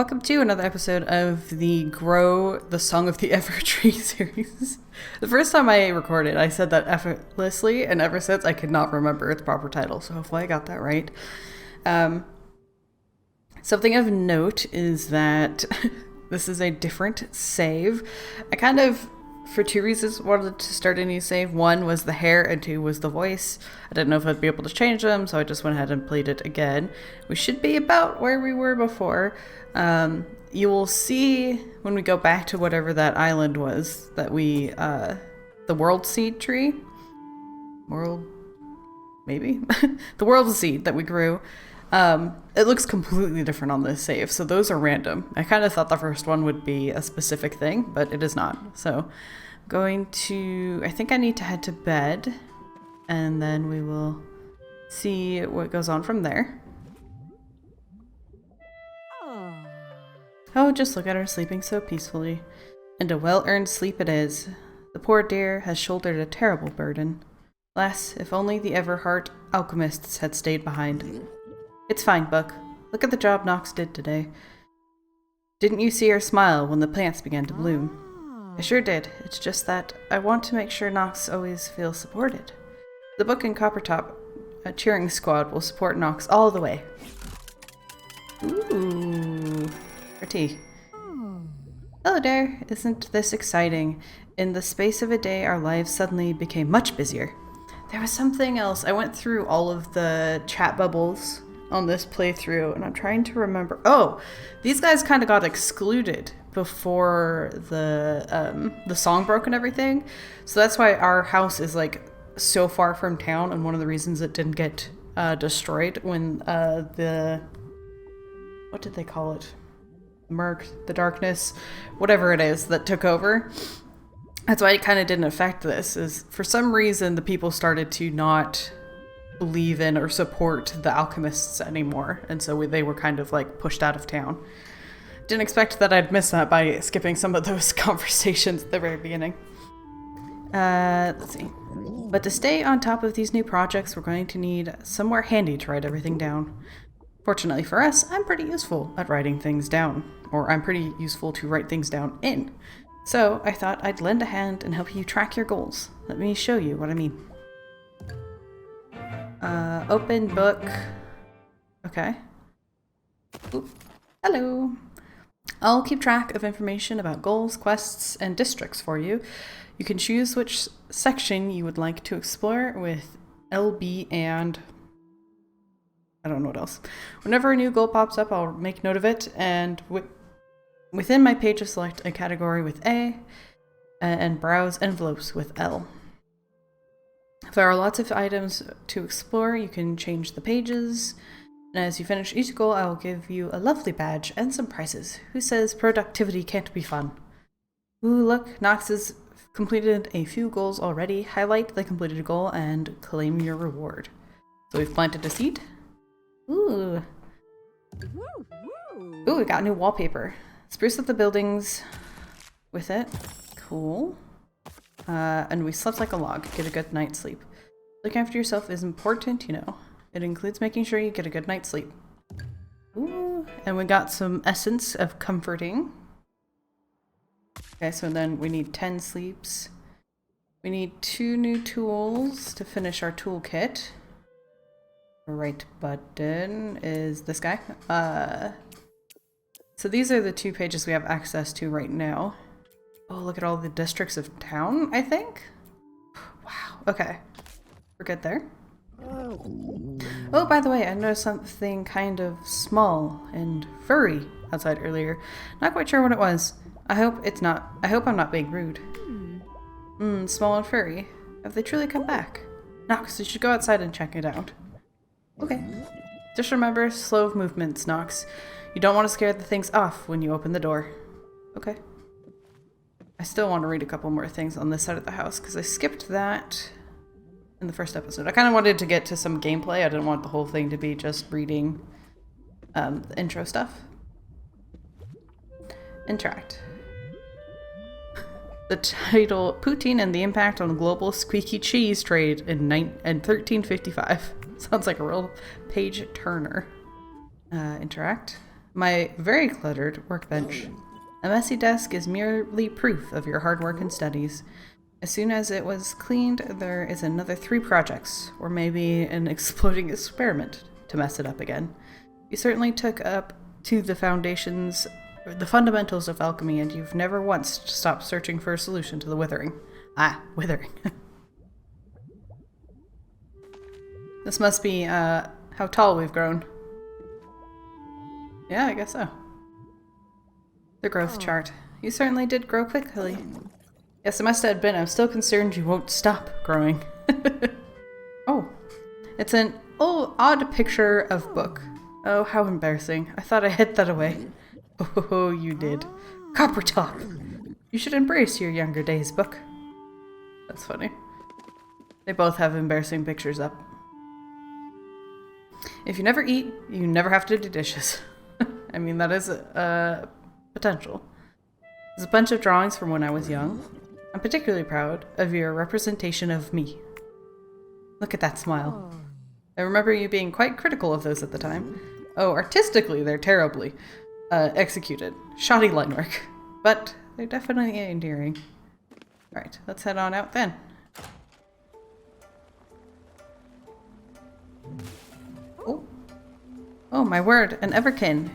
Welcome to another episode of the Grow the Song of the Evertree series. The first time I recorded, I said that effortlessly, and ever since I could not remember its proper title, so hopefully I got that right. Something of note is that this is a different save. I kind of, for two reasons, wanted to start a new save. One was the hair, and two was the voice. I didn't know if I'd be able to change them, so I just went ahead and played it again. We should be about where we were before. You will see when we go back to whatever that island was that we, the world seed tree? Maybe? The world seed that we grew. It looks completely different on this save, so those are random. I kind of thought the first one would be a specific thing, but it is not. So, I think I need to head to bed, and then we will see what goes on from there. Oh, just look at her sleeping so peacefully. And a well-earned sleep it is. The poor dear has shouldered a terrible burden. Alas, if only the Everheart alchemists had stayed behind. It's fine, Buck. Look at the job Nox did today. Didn't you see her smile when the plants began to bloom? I sure did. It's just that I want to make sure Nox always feels supported. The Book and Coppertop cheering squad will support Nox all the way. Ooh. Pretty. Hello there. Isn't this exciting? In the space of a day, our lives suddenly became much busier. There was something else. I went through all of the chat bubbles on this playthrough, and I'm trying to remember. Oh, these guys kind of got excluded before the song broke and everything. So that's why our house is like so far from town, and one of the reasons it didn't get destroyed when what did they call it? The darkness, whatever it is that took over. That's why it kind of didn't affect this, is for some reason the people started to not believe in or support the alchemists anymore, and so they were kind of like pushed out of town. Didn't expect that I'd miss that by skipping some of those conversations at the very beginning. Let's see. But to stay on top of these new projects, we're going to need somewhere handy to write everything down. Fortunately for us, I'm pretty useful at writing things down, or I'm pretty useful to write things down in. So I thought I'd lend a hand and help you track your goals. Let me show you what I mean. Open book. Okay. Oop. Hello. I'll keep track of information about goals, quests, and districts for you. You can choose which section you would like to explore with LB and I don't know what else. Whenever a new goal pops up, I'll make note of it, and within my page, I'll select a category with A, and browse envelopes with L. If there are lots of items to explore, you can change the pages, and as you finish each goal, I will give you a lovely badge and some prizes. Who says productivity can't be fun? Ooh, look, Nox has completed a few goals already. Highlight the completed goal and claim your reward. So we've planted a seed. Ooh. Ooh, we got new wallpaper. Spruce up the buildings with it. Cool. And we slept like a log. Get a good night's sleep. Looking after yourself is important, you know. It includes making sure you get a good night's sleep. Ooh. And we got some essence of comforting. Okay, so then we need 10 sleeps. We need 2 new tools to finish our toolkit. Right button is this guy. So these are the 2 pages we have access to right now. Oh, look at all the districts of town, I think? Wow, okay. We're good there. Oh, by the way, I noticed something kind of small and furry outside earlier. Not quite sure what it was. I hope I'm not being rude. Small and furry. Have they truly come back? Nox, you should go outside and check it out. Okay. Just remember, slow movements, Nox. You don't want to scare the things off when you open the door. Okay. I still want to read a couple more things on this side of the house, because I skipped that in the first episode. I kind of wanted to get to some gameplay. I didn't want the whole thing to be just reading the intro stuff. Interact. The title, Poutine and the Impact on Global Squeaky Cheese Trade in 1355. Sounds like a real page turner. Interact. My very cluttered workbench. A messy desk is merely proof of your hard work and studies. As soon as it was cleaned, there is another 3 projects, or maybe an exploding experiment to mess it up again. You certainly took up to the fundamentals of alchemy, and you've never once stopped searching for a solution to the withering. Ah, withering. This must be, how tall we've grown. Yeah, I guess so. The growth chart. You certainly did grow quickly. Yes, it must have been. I'm still concerned you won't stop growing. Oh. It's an odd picture of book. Oh, how embarrassing. I thought I hid that away. Oh, you did. Copper top. You should embrace your younger days, book. That's funny. They both have embarrassing pictures up. If you never eat, you never have to do dishes. I mean, that is potential. There's a bunch of drawings from when I was young. I'm particularly proud of your representation of me. Look at that smile. I remember you being quite critical of those at the time. Oh, artistically, they're terribly executed. Shoddy line work. But they're definitely endearing. Alright, let's head on out then. Oh. Oh, my word, an Everkin.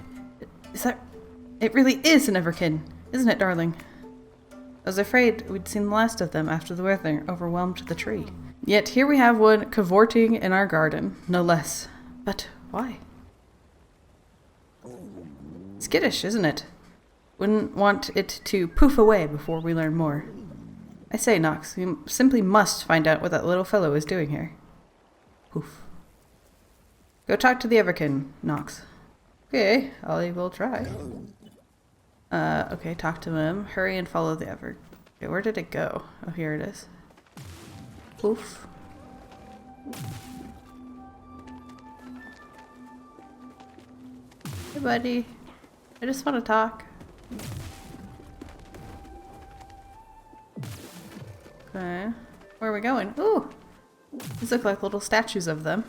Is that... It really is an Everkin, isn't it, darling? I was afraid we'd seen the last of them after the weather overwhelmed the tree. Yet here we have one cavorting in our garden, no less. But why? Skittish, isn't it? Wouldn't want it to poof away before we learn more. I say, Nox, we simply must find out what that little fellow is doing here. Poof. Go talk to the Everkin, Nox. Okay, I will try. Okay, talk to him. Hurry and follow the Ever. Okay, where did it go? Oh, here it is. Poof. Hey, buddy. I just want to talk. Okay. Where are we going? Ooh! These look like little statues of them.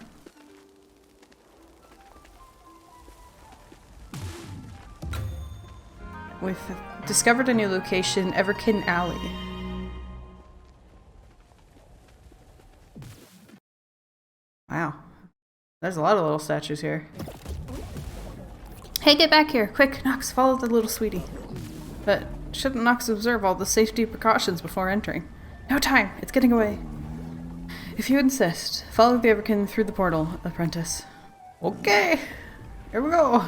We've discovered a new location, Everkin Alley. Wow. There's a lot of little statues here. Hey, get back here! Quick, Nox, follow the little sweetie. But shouldn't Nox observe all the safety precautions before entering? No time! It's getting away. If you insist, follow the Everkin through the portal, apprentice. Okay! Here we go!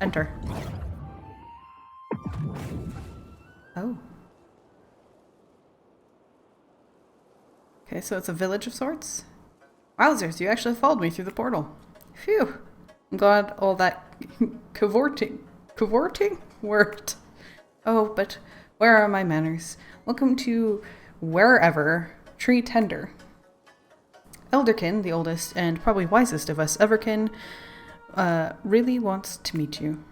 Enter. Oh. Okay, so it's a village of sorts? Wowzers, you actually followed me through the portal. Phew. I'm glad all that cavorting worked. Oh, but where are my manners? Welcome to wherever Tree Tender. Elderkin, the oldest and probably wisest of us Everkin, really wants to meet you.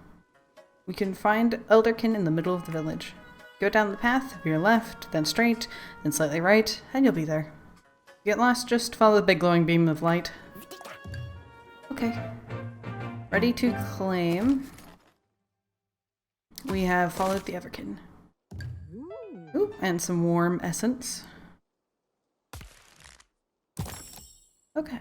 We can find Elderkin in the middle of the village. Go down the path, veer left, then straight, then slightly right, and you'll be there. If you get lost, just follow the big glowing beam of light. Okay. Ready to claim. We have followed the Everkin. Ooh, and some warm essence. Okay.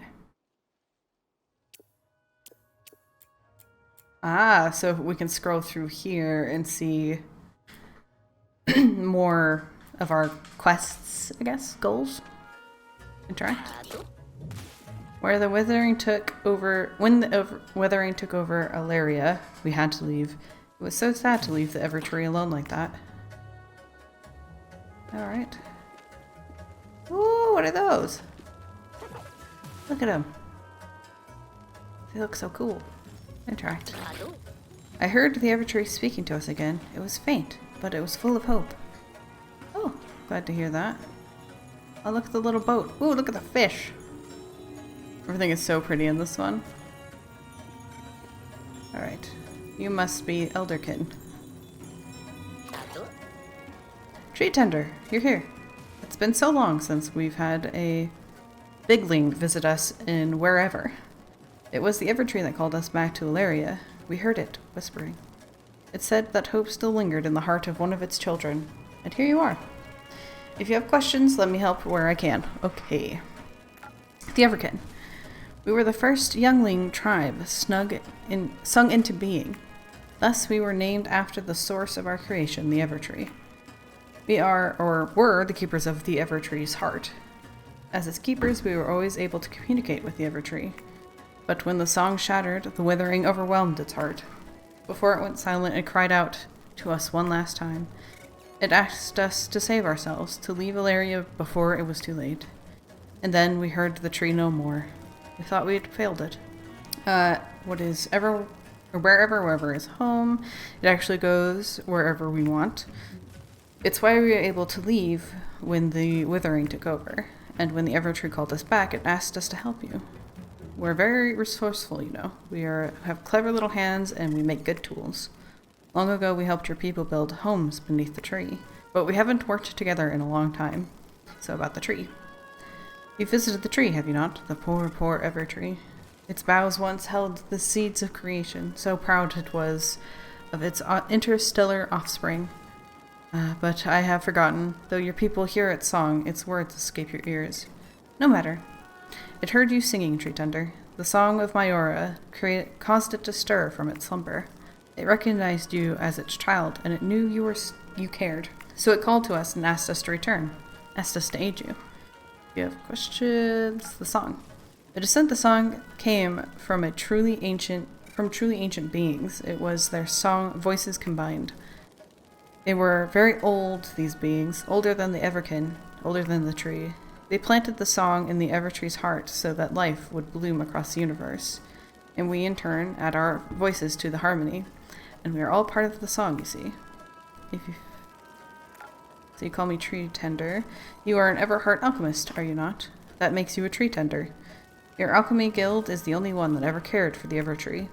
Ah, so we can scroll through here and see more of our quests, I guess, goals. Interact. When the Withering took over Alaria, we had to leave. It was so sad to leave the Evertree alone like that. Alright. Ooh, what are those? Look at them. They look so cool. Interact. I heard the Evertree speaking to us again. It was faint, but it was full of hope. Oh, glad to hear that. Oh, look at the little boat. Ooh, look at the fish. Everything is so pretty in this one. Alright. You must be Elderkin. Tree Tender, you're here. It's been so long since we've had a bigling visit us in wherever. It was the Evertree that called us back to Alaria. We heard it, whispering. It said that hope still lingered in the heart of one of its children. And here you are. If you have questions, let me help where I can. Okay. The Everkin. We were the first youngling tribe sung into being. Thus we were named after the source of our creation, the Evertree. We are, or were, the keepers of the Evertree's heart. As its keepers, we were always able to communicate with the Evertree. But when the song shattered, the withering overwhelmed its heart. Before it went silent, it cried out to us one last time. It asked us to save ourselves, to leave Ilaria before it was too late. And then we heard the tree no more. We thought we had failed it. Wherever is home, it actually goes wherever we want. It's why we were able to leave when the withering took over. And when the Evertree called us back, it asked us to help you. We're very resourceful, you know. We have clever little hands and we make good tools. Long ago, we helped your people build homes beneath the tree, but we haven't worked together in a long time. So about the tree. You visited the tree, have you not? The poor, poor Evertree. Its boughs once held the seeds of creation, so proud it was of its interstellar offspring. But I have forgotten, though your people hear its song, its words escape your ears. No matter. It heard you singing, Tree Tender. The song of Mayora caused it to stir from its slumber. It recognized you as its child, and it knew you cared. So it called to us and asked us to return, asked us to aid you. If you have questions, the song. The descent the song came from truly ancient beings. It was their song voices combined. They were very old, these beings, older than the Everkin, older than the tree. They planted the song in the Evertree's heart so that life would bloom across the universe. And we, in turn, add our voices to the harmony. And we are all part of the song, you see. So you call me Tree Tender. You are an Everheart alchemist, are you not? That makes you a Tree Tender. Your alchemy guild is the only one that ever cared for the Evertree,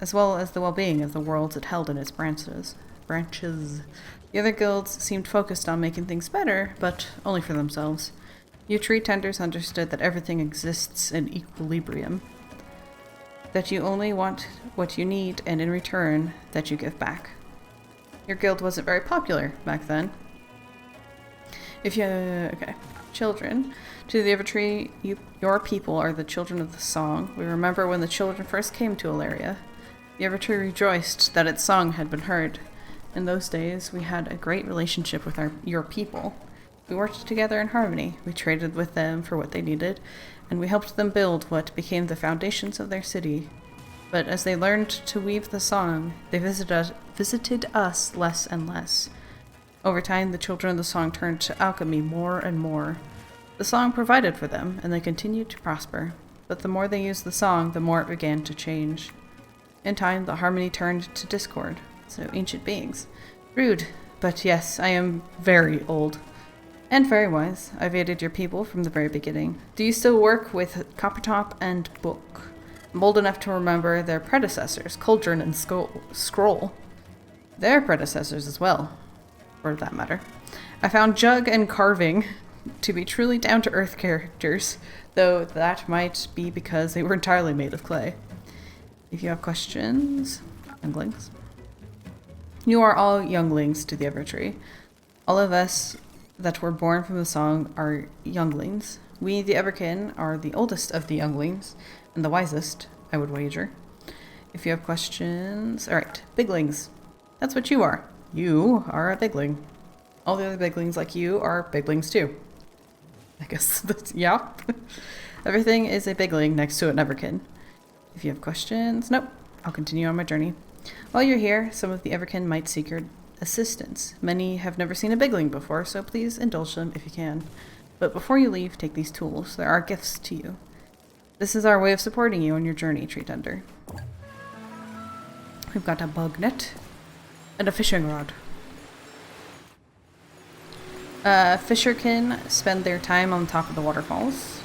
as well as the well-being of the worlds it held in its branches. The other guilds seemed focused on making things better, but only for themselves. You Tree Tenders understood that everything exists in equilibrium. That you only want what you need, and in return, that you give back. Your guild wasn't very popular back then. Children. To the Evertree, your people are the children of the song. We remember when the children first came to Ilaria. The Evertree rejoiced that its song had been heard. In those days, we had a great relationship with your people. We worked together in harmony. We traded with them for what they needed, and we helped them build what became the foundations of their city. But as they learned to weave the song, they visited us less and less. Over time, the children of the song turned to alchemy more and more. The song provided for them, and they continued to prosper. But the more they used the song, the more it began to change. In time, the harmony turned to discord. So ancient beings. Rude, but yes, I am very old. And very wise. I've aided your people from the very beginning. Do you still work with Coppertop and Book? I'm old enough to remember their predecessors, Cauldron and Scroll. Their predecessors as well, for that matter. I found Jug and Carving to be truly down-to-earth characters, though that might be because they were entirely made of clay. If you have questions, younglings. You are all younglings to the Evertree. All of us that were born from the song are younglings. We, the Everkin, are the oldest of the younglings, and the wisest, I would wager. If you have questions... Alright, biglings. That's what you are. You are a bigling. All the other biglings like you are biglings too. I guess that's... yeah. Everything is a bigling next to an Everkin. If you have questions... Nope. I'll continue on my journey. While you're here, some of the Everkin might seek your assistance. Many have never seen a bigling before, so please indulge them if you can. But before you leave, take these tools. There are gifts to you. This is our way of supporting you on your journey, Tree Tender. We've got a bug net and a fishing rod. Fisherkin spend their time on top of the waterfalls.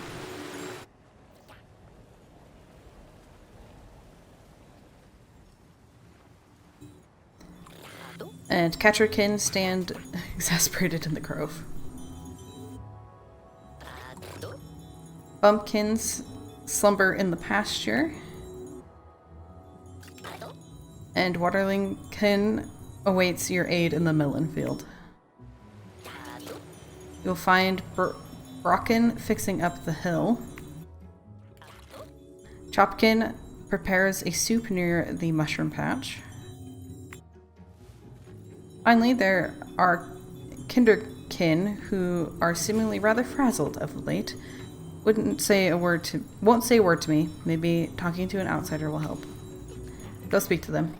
And Catcherkin stand exasperated in the grove. Bumpkins slumber in the pasture. And Waterlingkin awaits your aid in the melon field. You'll find Brocken fixing up the hill. Chopkin prepares a soup near the mushroom patch. Finally, there are Kinderkin who are seemingly rather frazzled of late. Won't say a word to me. Maybe talking to an outsider will help. Go speak to them.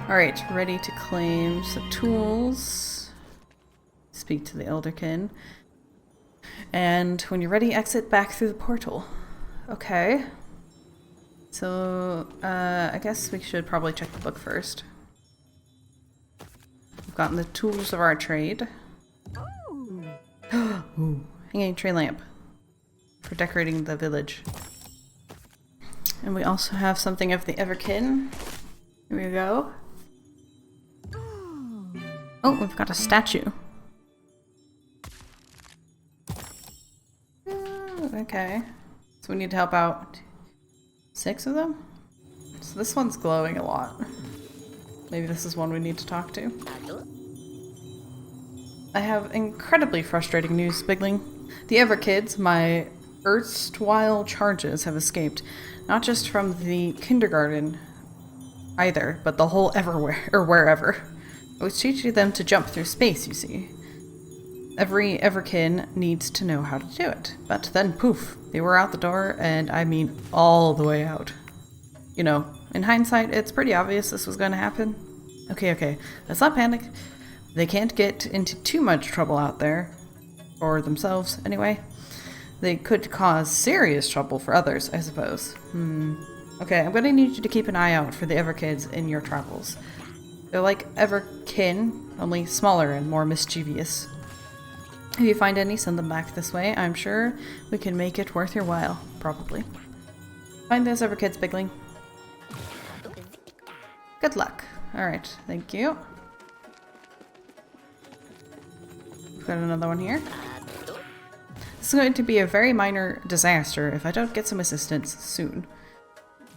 Alright, ready to claim some tools. Speak to the Elderkin. And when you're ready, exit back through the portal. Okay. So, I guess we should probably check the book first. We've gotten the tools of our trade. Ooh, hanging tree lamp for decorating the village. And we also have something of the Everkin. Here we go. Oh, we've got a statue. Okay. So we need to help out 6 of them? So this one's glowing a lot. Maybe this is one we need to talk to. I have incredibly frustrating news, Bigling. The Everkids, my erstwhile charges, have escaped. Not just from the kindergarten either, but the whole everywhere, or wherever. I was teaching them to jump through space, you see. Every Everkin needs to know how to do it. But then, poof, they were out the door, and I mean all the way out. You know, in hindsight, it's pretty obvious this was going to happen. Okay, let's not panic. They can't get into too much trouble out there. For themselves, anyway. They could cause serious trouble for others, I suppose. Okay, I'm going to need you to keep an eye out for the Everkids in your travels. They're like Everkin, only smaller and more mischievous. If you find any, send them back this way. I'm sure we can make it worth your while. Probably. Find those Everkids, Bigling. Good luck. Alright, thank you. We've got another one here. This is going to be a very minor disaster if I don't get some assistance soon.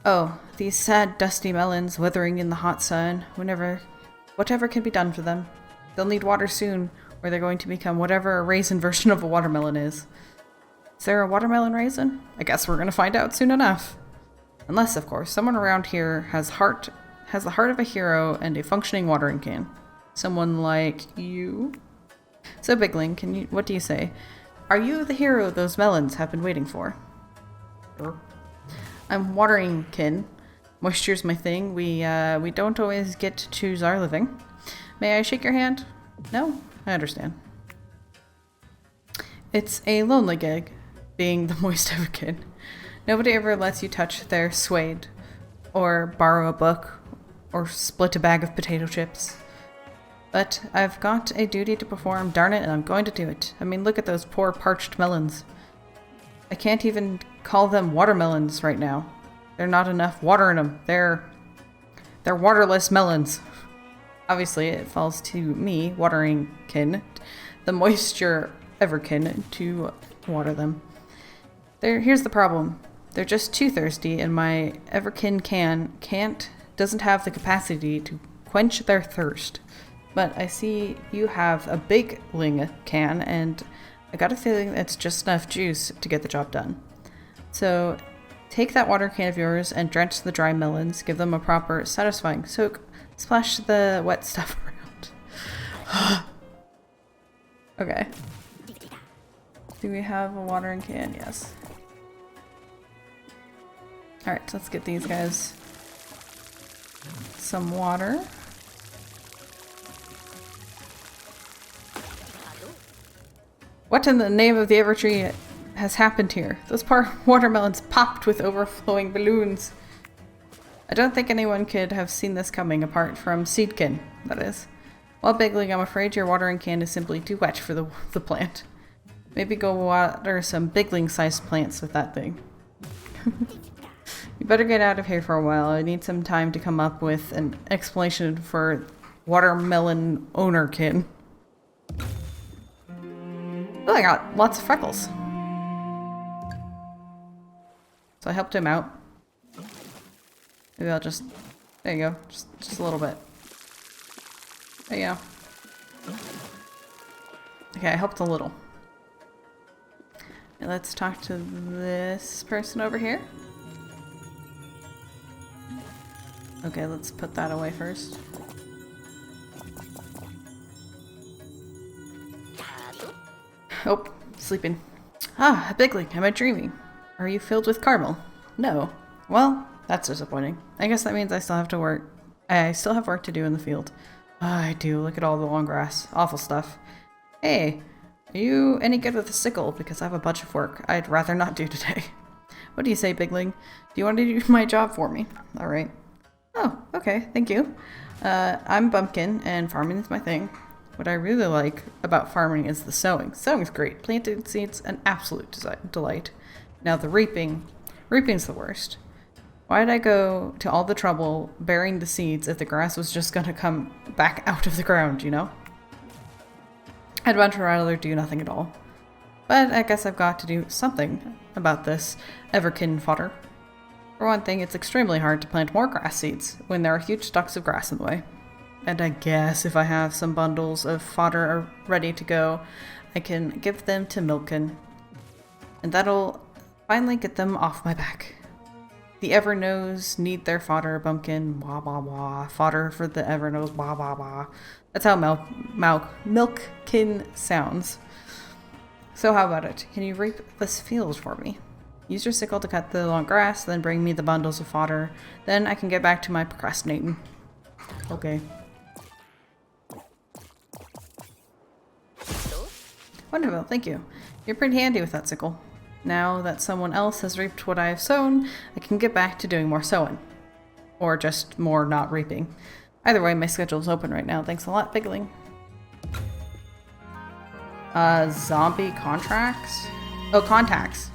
Oh, these sad dusty melons withering in the hot sun. Whatever can be done for them. They'll need water soon, or they're going to become whatever a raisin version of a watermelon is. Is there a watermelon raisin? I guess we're going to find out soon enough. Unless, of course, someone around here has the heart of a hero and a functioning watering can. Someone like you? So, Bigling, what do you say? Are you the hero those melons have been waiting for? Sure. I'm Wateringkin. Moisture's my thing. We don't always get to choose our living. May I shake your hand? No? I understand. It's a lonely gig, being the moist Everkin. Nobody ever lets you touch their suede, or borrow a book, or split a bag of potato chips. But I've got a duty to perform, darn it, and I'm going to do it. I mean, look at those poor parched melons. I can't even call them watermelons right now. There's not enough water in them. They're waterless melons. Obviously, it falls to me, Wateringkin, the moisture Everkin, to water them. Here's the problem. They're just too thirsty, and my Everkin doesn't have the capacity to quench their thirst. But I see you have a Bigling can, and I got a feeling that's just enough juice to get the job done. So take that water can of yours and drench the dry melons, give them a proper, satisfying soak, splash the wet stuff around. Okay. Do we have a watering can? Yes. Alright, so let's get these guys some water. What in the name of the Evertree has happened here? Those poor watermelons popped with overflowing balloons. I don't think anyone could have seen this coming, apart from Seedkin, that is. Well, Bigling, I'm afraid your watering can is simply too wet for the plant. Maybe go water some Bigling-sized plants with that thing. You better get out of here for a while. I need some time to come up with an explanation for watermelon ownerkin. Oh, I got lots of freckles. So I helped him out. Maybe I'll just... There you go. Just a little bit. There you go. Okay, I helped a little. And let's talk to this person over here. Okay, let's put that away first. Oh, sleeping. Ah, a bigling. Am I dreaming? Are you filled with caramel? No. Well, that's disappointing. I guess that means I still have to work. I still have work to do in the field. Ah, I do. Look at all the long grass. Awful stuff. Hey, are you any good with a sickle? Because I have a bunch of work I'd rather not do today. What do you say, bigling? Do you want to do my job for me? All right. Oh, okay. Thank you. I'm Bumpkin, and farming is my thing. What I really like about farming is the sowing. Sowing's great. Planting seeds, an absolute delight. Now the reaping. Reaping's the worst. Why did I go to all the trouble burying the seeds if the grass was just gonna come back out of the ground, you know? I'd much rather do nothing at all. But I guess I've got to do something about this everkin fodder. For one thing, it's extremely hard to plant more grass seeds when there are huge stalks of grass in the way. And I guess if I have some bundles of fodder ready to go, I can give them to Milken. And that'll finally get them off my back. The Evernows need their fodder, Bumpkin, wah wah wah. Fodder for the Evernows, wah wah wah. That's how Milkkin sounds. So how about it? Can you reap this field for me? Use your sickle to cut the long grass, then bring me the bundles of fodder. Then I can get back to my procrastinating. Okay. Wonderful, thank you. You're pretty handy with that sickle. Now that someone else has reaped what I have sown, I can get back to doing more sowing. Or just more not reaping. Either way, my schedule's open right now. Thanks a lot, bigling. Zombie contracts? Oh, contacts.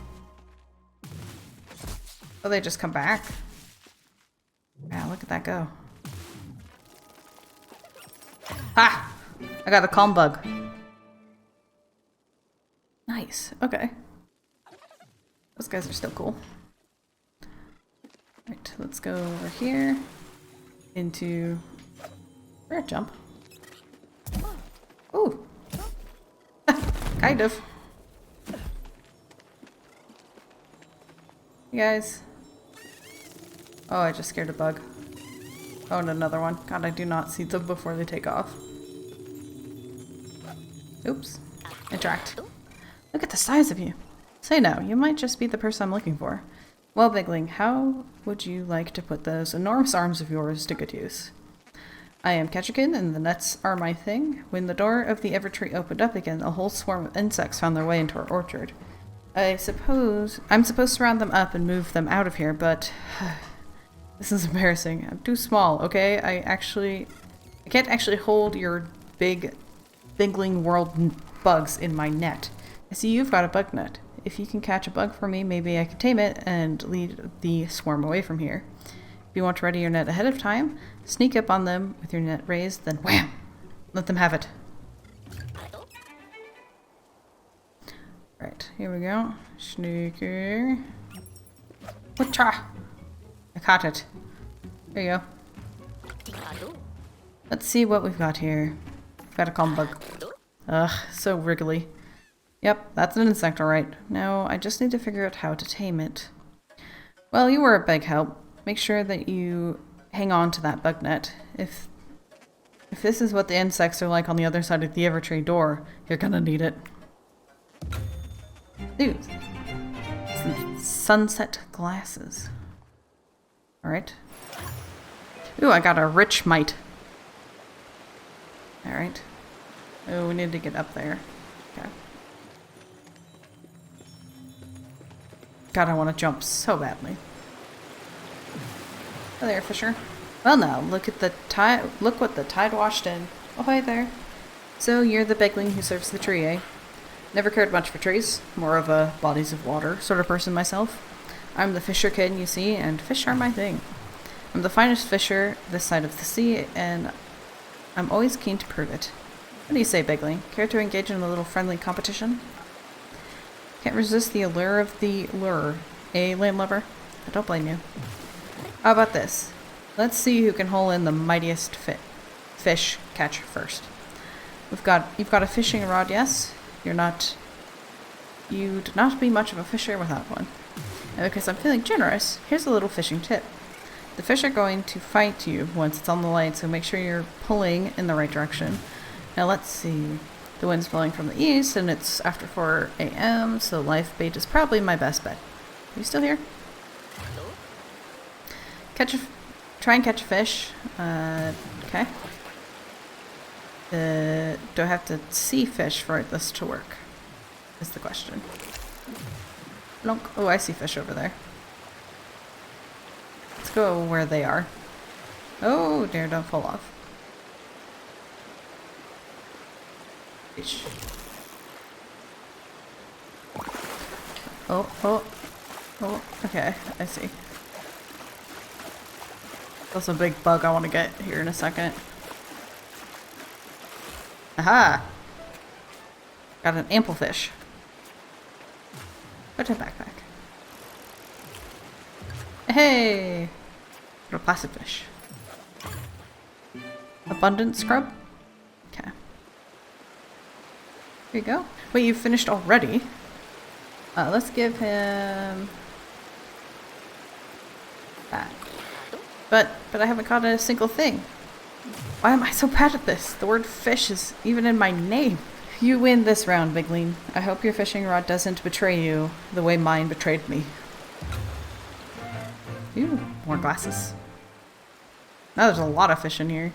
Oh, they just come back? Wow, look at that go. Ha! I got a calm bug. Nice. Okay. Those guys are still cool. Right, let's go over here. Into... Where jump? Ooh! Kind of. You guys. Oh, I just scared a bug. Oh, and another one. God, I do not see them before they take off. Oops. Interact. Look at the size of you. Say now, you might just be the person I'm looking for. Well, bigling, how would you like to put those enormous arms of yours to good use? I am Ketchikan, and the nuts are my thing. When the door of the Evertree opened up again, a whole swarm of insects found their way into our orchard. I'm supposed to round them up and move them out of here, but this is embarrassing. I'm too small, okay? I can't actually hold your bigling world bugs in my net. I see you've got a bug net. If you can catch a bug for me, maybe I can tame it and lead the swarm away from here. If you want to ready your net ahead of time, sneak up on them with your net raised, then wham! Let them have it. Right, here we go. Sneaker. Whatcha? I caught it. There you go. Let's see what we've got here. We've got a calm bug. Ugh, so wriggly. Yep, that's an insect alright. Now, I just need to figure out how to tame it. Well, you were a big help. Make sure that you hang on to that bug net. If this is what the insects are like on the other side of the Evertree door, you're gonna need it. Ooh. Some sunset glasses. Alright. Ooh, I got a rich mite. Alright. Oh, we need to get up there. Okay. God, I want to jump so badly. Oh, there, Fisher. Well, now, look at the tide. Look what the tide washed in. Oh, hi there. So, you're the bigling who serves the tree, eh? Never cared much for trees. More of a bodies of water sort of person myself. I'm the fisher kid, you see, and fish are my thing. I'm the finest fisher this side of the sea, and I'm always keen to prove it. What do you say, bigling? Care to engage in a little friendly competition? Can't resist the allure of the lure, eh, landlubber? I don't blame you. How about this? Let's see who can haul in the mightiest fish catch first. You've got a fishing rod, yes? You'd not be much of a fisher without one. And because I'm feeling generous, here's a little fishing tip. The fish are going to fight you once it's on the light, so make sure you're pulling in the right direction. Now let's see. The wind's blowing from the east, and it's after 4 a.m., so live bait is probably my best bet. Are you still here? Try and catch a fish. Okay. Do I have to see fish for this to work? Is the question. Plonk. Oh, I see fish over there. Let's go where they are. Oh dear, don't fall off. Fish. Oh, okay, I see. That's a big bug I want to get here in a second. Aha! Got an ample fish. Put in backpack. Hey! Got a plastic fish. Abundant scrub? Okay. Here you go. Wait, you finished already? Let's give him that. But I haven't caught a single thing. Why am I so bad at this? The word fish is even in my name. You win this round, Bigleen. I hope your fishing rod doesn't betray you the way mine betrayed me. Ooh, more glasses. Now there's a lot of fish in here.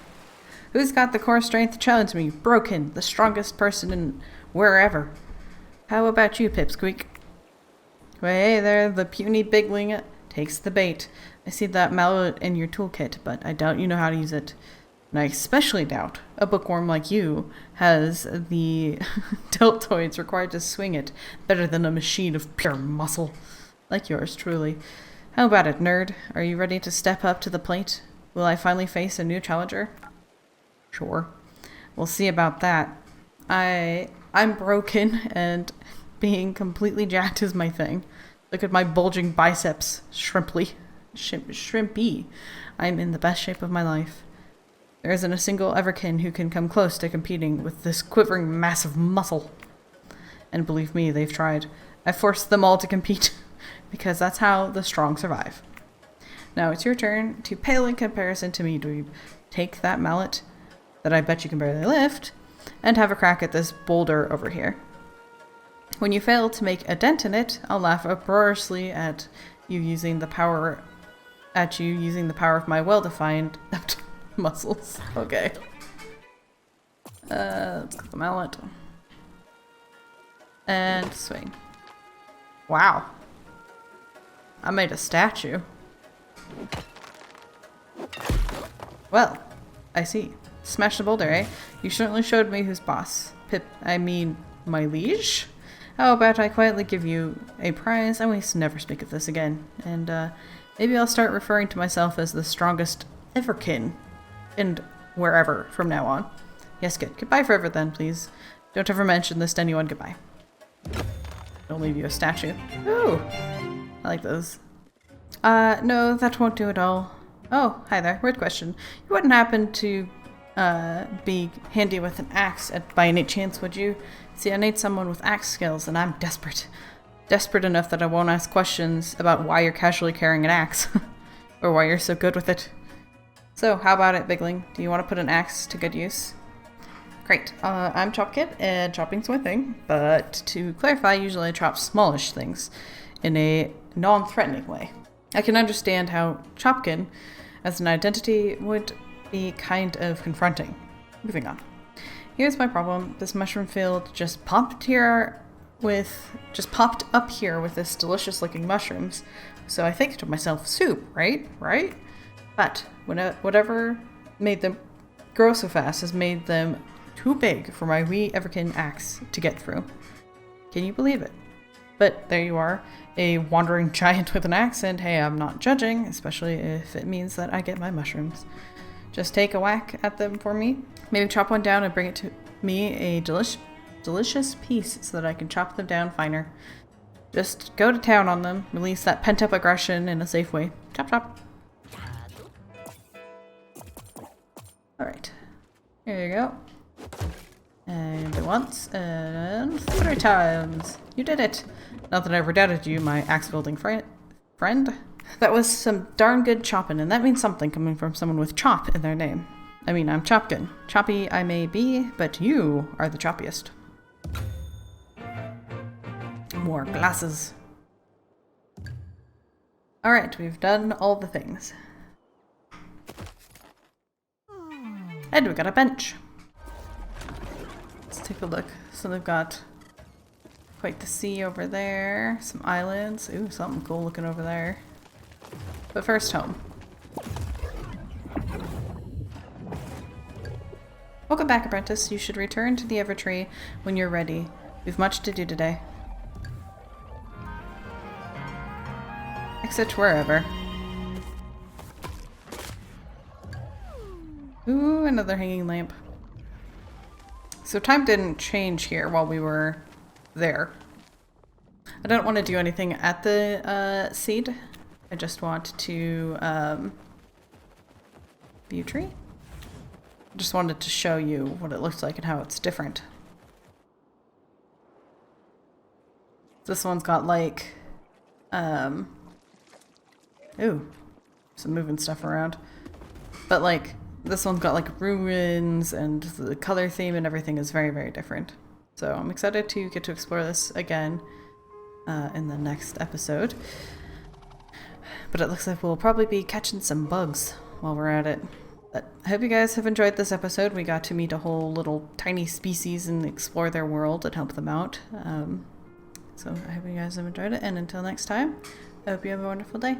Who's got the core strength to challenge me? Broken, the strongest person in wherever. How about you, Pipsqueak? Hey there, the puny Bigling takes the bait. I see that mallet in your toolkit, but I doubt you know how to use it. And I especially doubt a bookworm like you has the deltoids required to swing it better than a machine of pure muscle. Like yours, truly. How about it, nerd? Are you ready to step up to the plate? Will I finally face a new challenger? Sure. We'll see about that. I'm broken, and being completely jacked is my thing. Look at my bulging biceps. Shrimpy. I'm in the best shape of my life. There isn't a single Everkin who can come close to competing with this quivering mass of muscle. And believe me, they've tried. I forced them all to compete, because that's how the strong survive. Now it's your turn to pale in comparison to me, dweeb. Take that mallet that I bet you can barely lift, and have a crack at this boulder over here. When you fail to make a dent in it, I'll laugh uproariously at you using the power of my well-defined muscles. Okay. Let's get the mallet. And swing. Wow. I made a statue. Well, I see. Smash the boulder, eh? You certainly showed me who's boss. My liege? How about I quietly give you a prize and we never speak of this again. And, maybe I'll start referring to myself as the strongest Everkin. And wherever from now on. Yes, good. Goodbye forever then, please. Don't ever mention this to anyone. Goodbye. I'll leave you a statue. Ooh! I like those. No, that won't do at all. Oh, hi there. Weird question. You wouldn't happen to, be handy with an axe by any chance, would you? See, I need someone with axe skills, and I'm desperate. Desperate enough that I won't ask questions about why you're casually carrying an axe. Or why you're so good with it. So, how about it, Bigling? Do you want to put an axe to good use? Great. I'm Chopkit, and chopping's my thing. But to clarify, usually I chop smallish things in a non-threatening way. I can understand how Chopkin, as an identity, would be kind of confronting. Moving on. Here's my problem. This mushroom field just popped up here with this delicious looking mushrooms. So I think to myself, soup, right? Right? But whatever made them grow so fast has made them too big for my wee Everkin axe to get through. Can you believe it? But there you are, a wandering giant with an axe, and hey, I'm not judging, especially if it means that I get my mushrooms. Just take a whack at them for me. Maybe chop one down and bring it to me a delicious piece so that I can chop them down finer. Just go to town on them, release that pent-up aggression in a safe way. Chop chop. Alright. Here you go. And once, and 3 times. You did it! Not that I ever doubted you, my axe-wielding friend. That was some darn good chopping, and that means something coming from someone with chop in their name. I mean, I'm Chopkin. Choppy I may be, but you are the choppiest. More glasses. Alright, we've done all the things. And we got a bench. Let's take a look. So they've got quite the sea over there. Some islands. Ooh, something cool looking over there. But first, home. Welcome back, apprentice. You should return to the Evertree when you're ready. We've much to do today. Exit wherever. Ooh, another hanging lamp. So time didn't change here while we were there. I don't want to do anything at the seed. I just want to view tree. I just wanted to show you what it looks like and how it's different. This one's got like ooh, some moving stuff around. But like this one's got like ruins, and the color theme and everything is very, very different. So I'm excited to get to explore this again in the next episode. But it looks like we'll probably be catching some bugs while we're at it. But I hope you guys have enjoyed this episode. We got to meet a whole little tiny species and explore their world and help them out. So I hope you guys have enjoyed it. And until next time, I hope you have a wonderful day.